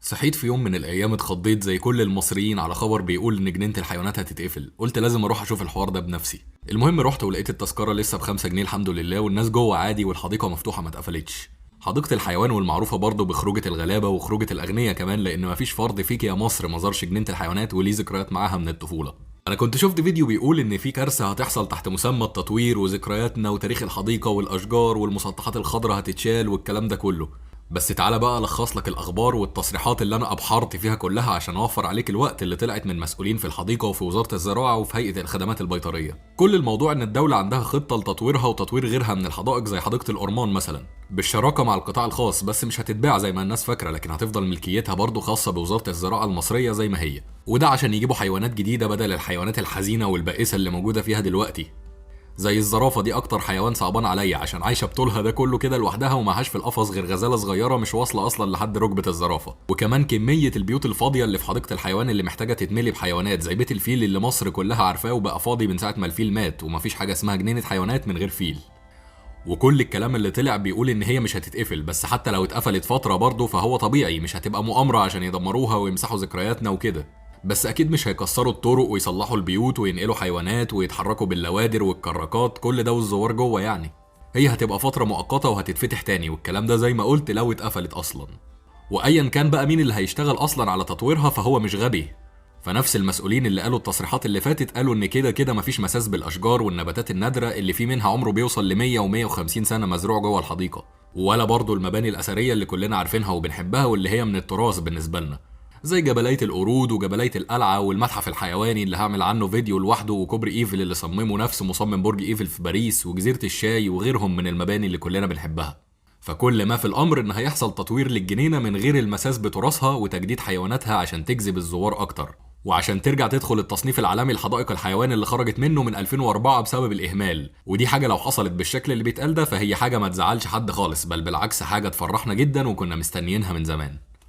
صحيت في يوم من الايام اتخضيت زي كل المصريين على خبر بيقول ان جنينة الحيوانات هتتقفل. قلت لازم اروح اشوف الحوار ده بنفسي. المهم رحت ولقيت التذكرة لسه ب5 جنيه الحمد لله، والناس جوه عادي والحديقة مفتوحة ما اتقفلتش. حديقة الحيوان والمعروفة برضه بخروجة الغلابة وخروجة الأغنياء كمان، لأن مفيش فرد فيك يا مصر ما زارش جنينة الحيوانات وليه ذكريات معاها من الطفولة. أنا كنت شفت فيديو بيقول إن في كارثة هتحصل تحت مسمى التطوير وذكرياتنا وتاريخ الحديقة والأشجار والمسطحات الخضراء هتتشال والكلام ده كله. بس تعالى بقى الخص لك الاخبار والتصريحات اللي انا ابحرت فيها كلها عشان اوفر عليك الوقت اللي طلعت من مسؤولين في الحديقه وفي وزاره الزراعه وفي هيئه الخدمات البيطريه. كل الموضوع ان الدوله عندها خطه لتطويرها وتطوير غيرها من الحدائق زي حديقه الأورمان مثلا بالشراكه مع القطاع الخاص، بس مش هتتباع زي ما الناس فاكره، لكن هتفضل ملكيتها برضه خاصه بوزاره الزراعه المصريه زي ما هي. وده عشان يجيبوا حيوانات جديده بدل الحيوانات الحزينه والبائسه اللي موجوده فيها دلوقتي. زي الزرافه دي اكتر حيوان صعبان عليا عشان عايشه بطولها ده كله كده لوحدها ومعهاش في القفص غير غزاله صغيره مش واصله اصلا لحد ركبه الزرافه. وكمان كميه البيوت الفاضيه اللي في حديقه الحيوان اللي محتاجه تتملي بحيوانات زي بيت الفيل اللي مصر كلها عارفاه وبقى فاضي من ساعه ما الفيل مات، ومفيش حاجه اسمها جنينه حيوانات من غير فيل. وكل الكلام اللي طلع بيقول ان هي مش هتتقفل، بس حتى لو اتقفلت فتره برضه فهو طبيعي، مش هتبقى مؤامره عشان يدمروها ويمسحوا ذكرياتنا وكده. بس اكيد مش هيكسروا الطرق ويصلحوا البيوت وينقلوا حيوانات ويتحركوا باللوادر والكراكات كل ده والزوار جوه يعني. هي هتبقى فتره مؤقته وهتتفتح تاني، والكلام ده زي ما قلت لو اتقفلت اصلا. وايا كان بقى مين اللي هيشتغل اصلا على تطويرها فهو مش غبي. فنفس المسؤولين اللي قالوا التصريحات اللي فاتت قالوا ان كده كده مفيش مساس بالاشجار والنباتات النادره اللي في منها عمره بيوصل ل 100 و150 سنه مزروع جوه الحديقه، ولا برضه المباني الاثريه اللي كلنا عارفينها وبنحبها واللي هي من التراث بالنسبه لنا، زي جبلية القرود وجبلية القلعة والمتحف الحيواني اللي هعمل عنه فيديو لوحده، وكوبري ايفل اللي صممه نفس مصمم برج ايفل في باريس، وجزيرة الشاي وغيرهم من المباني اللي كلنا بنحبها. فكل ما في الامر ان هيحصل تطوير للجنينة من غير المساس بتراثها وتجديد حيواناتها عشان تجذب الزوار اكتر، وعشان ترجع تدخل التصنيف العالمي لحدائق الحيوان اللي خرجت منه من 2004 بسبب الاهمال. ودي حاجة لو حصلت بالشكل اللي بيتقال ده فهي حاجة ما تزعلش حد خالص، بل بالعكس حاجة تفرحنا جدا وكنا مستنيينها من زمان.